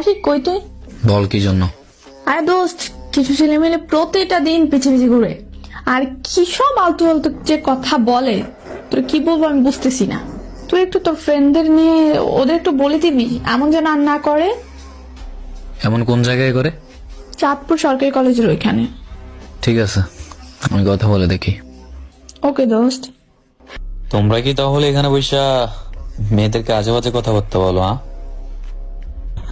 আশিক কই তুই? বল কি জন্য? আরে দোস্ত, কিছু ছেলে মেলে প্রতিটা দিন পিছে পিছে ঘুরে আর কি সব আলতু আলতু যে কথা বলে, তোর কি বলবো আমি বুঝতেছি না। তুই একটু তোর ফ্রেন্ডদের নিয়ে ওদের একটু বলে দিবি, এমন যেন আর না করে। এমন কোন জায়গায় করে? চাঁদপুর সরকারি কলেজের ওইখানে। ঠিক আছে, আমি কথা বলে দেখি। ওকে দোস্ত। তোমরা কি তাহলে এখানে বৈশা মেয়েদেরকে আজে বাজে কথা বলতে বলো? হ্যাঁ,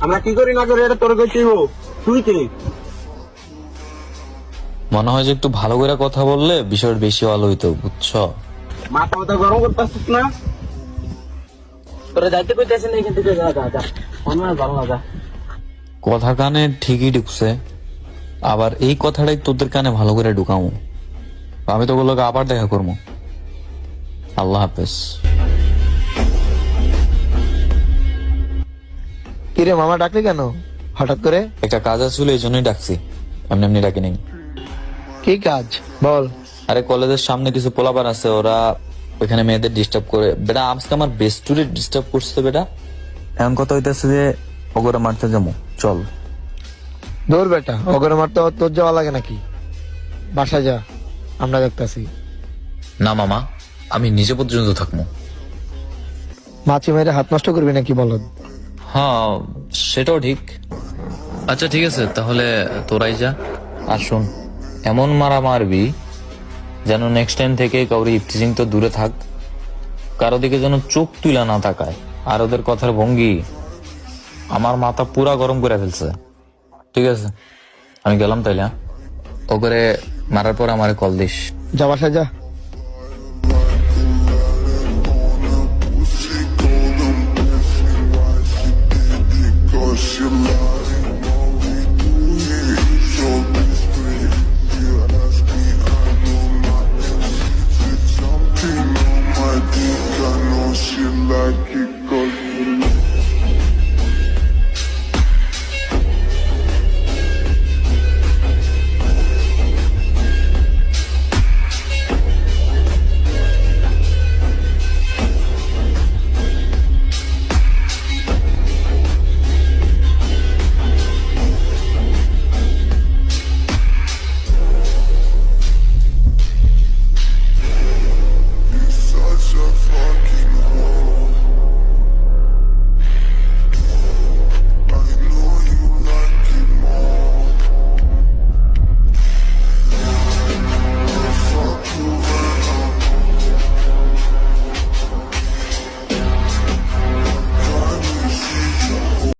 আমরা কি করি না করি এটা তোর কইতেই তুই কে? মনে হয় যে একটু ভালো করে কথা বললে বিষয়টা বেশি ভালো হইতো, বুঝছো? মাথা মাথা গরম করতেছিস না? তোরা যাইতে কইতেছিস না এখান থেকে, যা যা যা, অন্য ভালো লাগা। কথা কানে ঠিকই ঢুকছে, আবার এই কথাটাই তোদের কানে ভালো করে ঢুকামো। আমি তো বললো আবার দেখা করবো। আল্লাহ হাফেজ। কিরে মামা ডাকলি কেন হঠাৎ করে? একটা কাজ আছিল, এই জন্যই ডাকছি, এমনি এমনি ডাকি নেই। কি কাজ বল? আরে কলেজের সামনে কিছু পোলাপান আছে, ওরা ওইখানে মেয়েদের ডিস্টার্ব করে। বেটা আজকে আমার বেস্টুরে ডিস্টার্ব করছে। বেটা এমন কথা হইতেছে যে ওগরে মারতে যাবো, চল। দৌড় বেটা, অগরে মারতে তোর যাওয়া লাগে নাকি? বাসা যা, আমরা দেখতেছি। না মামা, আমি নিজে পর্যন্ত থাকবো। মাছি মেরে হাত নষ্ট করবি নাকি বলদ? হ্যাঁ, সেটাও ঠিক। আচ্ছা ঠিক আছে, তাহলে তোরাই যা। আর শোন, এমন মারা মারবি যেন নেক্সট টাইম থেকে কাউরি ইফতিজিং তো দূরে থাক, কারো দিকে যেন চোখ তুলা না তাকায়। আর ওদের কথার ভঙ্গি আমার মাথা পুরা গরম করে ফেলছে। ঠিক আছে, আমি গেলাম তাইলে। হ্যাঁ, ও করে মারার পর আমারে কল দিস। যা বাসা যা। Cause you love